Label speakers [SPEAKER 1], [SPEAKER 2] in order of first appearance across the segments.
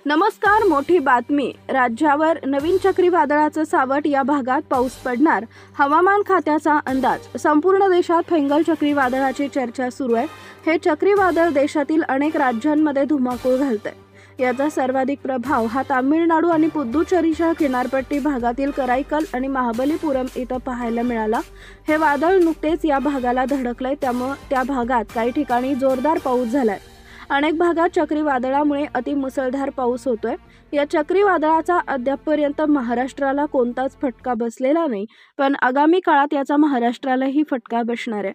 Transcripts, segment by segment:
[SPEAKER 1] नमस्कार. मोठी बातमी. राज्यावर नवीन चक्रीवादळाचं सावट. या भागात पाऊस पडणार. हवामान खात्याचा अंदाज. संपूर्ण देशात फेंगल चक्रीवादळाची चर्चा सुरू आहे. हे चक्रीवादळ देशातील अनेक राज्यांमध्ये धुमाकूळ घालतंय. याचा सर्वाधिक प्रभाव हा तामिळनाडू आणि पुद्दुचेरीच्या किनारपट्टी भागातील कराईकल आणि महाबलीपुरम इथं पाहायला मिळाला. हे वादळ नुकतेच या भागाला धडकलंय, त्यामुळे त्या भागात काही ठिकाणी जोरदार पाऊस झालाय. अनेक भागात चक्रीवादळामुळे अतिमुसळधार पाऊस होतोय. या चक्रीवादळाचा अद्यापपर्यंत महाराष्ट्राला कोणताच फटका बसलेला नाही, पण आगामी काळात याचा महाराष्ट्रालाही फटका बसणार आहे.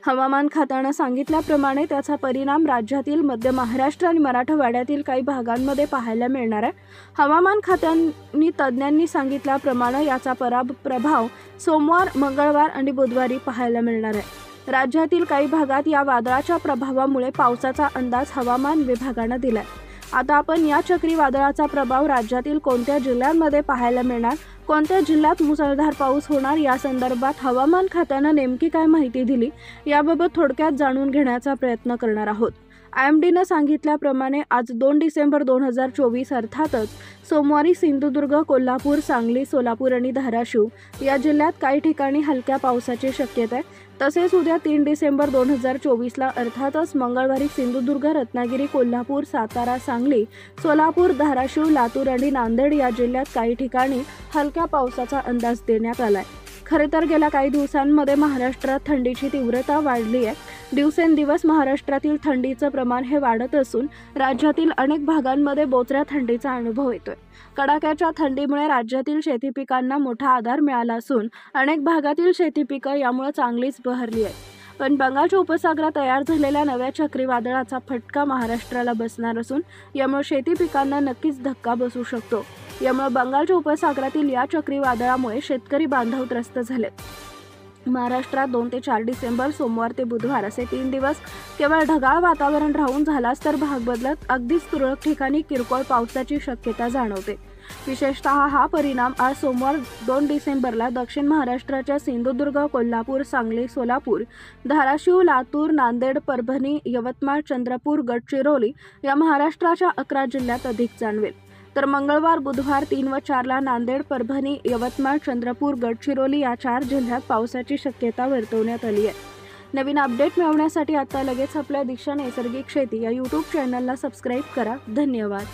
[SPEAKER 1] हवामान खात्यानं सांगितल्याप्रमाणे त्याचा परिणाम राज्यातील मध्य महाराष्ट्र आणि मराठवाड्यातील काही भागांमध्ये पाहायला मिळणार आहे. हवामान खात्याने तज्ज्ञांनी सांगितल्याप्रमाणे याचा प्रभाव सोमवार, मंगळवार आणि बुधवारी पाहायला मिळणार आहे. राज्यातील काही भागात या वादळाच्या प्रभावामुळे पावसाचा अंदाज हवामान विभागानं दिलाय. आता आपण या चक्रीवादळाचा प्रभाव राज्यातील कोणत्या जिल्ह्यांमध्ये पाहायला मिळणार, कोणत्या जिल्ह्यात मुसळधार पाऊस होणार, या संदर्भात हवामान खात्यानं नेमकी काय माहिती दिली याबाबत थोडक्यात जाणून घेण्याचा प्रयत्न करणार आहोत. IMDनं सांगितल्याप्रमाणे आज 2 डिसेंबर 2024 अर्थातच सोमवारी सिंधुदुर्ग, कोल्हापूर, सांगली, सोलापूर आणि धाराशिव या जिल्ह्यात काही ठिकाणी हलक्या पावसाची शक्यता आहे. तसेच उद्या 3 डिसेंबर 2024ला अर्थातच मंगळवारी सिंधुदुर्ग, रत्नागिरी, कोल्हापूर, सातारा, सांगली, सोलापूर, धाराशिव, लातूर आणि नांदेड या जिल्ह्यात काही ठिकाणी हलक्या पावसाचा अंदाज देण्यात आलाय. खरे तर गेल्या काही दिवसांमध्ये महाराष्ट्रात थंडीची तीव्रता वाढली आहे. दिवसेंदिवस महाराष्ट्रातील थंडीचं प्रमाण हे वाढत असून राज्यातील अनेक भागांमध्ये बोचऱ्या थंडीचा अनुभव येतोय. कडाक्याच्या थंडीमुळे राज्यातील शेती पिकांना मोठा आधार मिळाला असून अनेक भागातील शेती पिकं यामुळे चांगलीच बहरली आहेत. पण बंगालच्या उपसागरात तयार झालेल्या नव्या चक्रीवादळाचा फटका महाराष्ट्राला बसणार असून यामुळे शेती पिकांना नक्कीच धक्का बसू शकतो. यामुळे बंगालच्या उपसागरातील या चक्रीवादळामुळे शेतकरी बांधव त्रस्त झालेत. महाराष्ट्रात 2 ते 4 डिसेंबर सोमवार ते बुधवार असे 3 दिवस केवळ ढगाळ वातावरण राहून झालाच तर भाग बदलत अगदीच तुरळक ठिकाणी किरकोळ पावसाची शक्यता जाणवते. विशेषतः हा परिणाम आज सोमवार 2 डिसेंबरला दक्षिण महाराष्ट्राच्या सिंधुदुर्ग, कोल्हापूर, सांगली, सोलापूर, धाराशिव, लातूर, नांदेड, परभणी, यवतमाळ, चंद्रपूर, गडचिरोली या महाराष्ट्राच्या 11 जिल्ह्यात अधिक जाणवेल. तर मंगळवार, बुधवार 3 व 4ला नांदेड, परभणी, यवतमाळ, चंद्रपूर, गडचिरोली या 4 जिल्ह्यात पावसाची शक्यता वर्तवण्यात आली आहे. नवीन अपडेट मिळवण्यासाठी आता लगेच आपल्या दिशा नैसर्गिक शेती या YouTube चॅनलला सबस्क्राईब करा. धन्यवाद.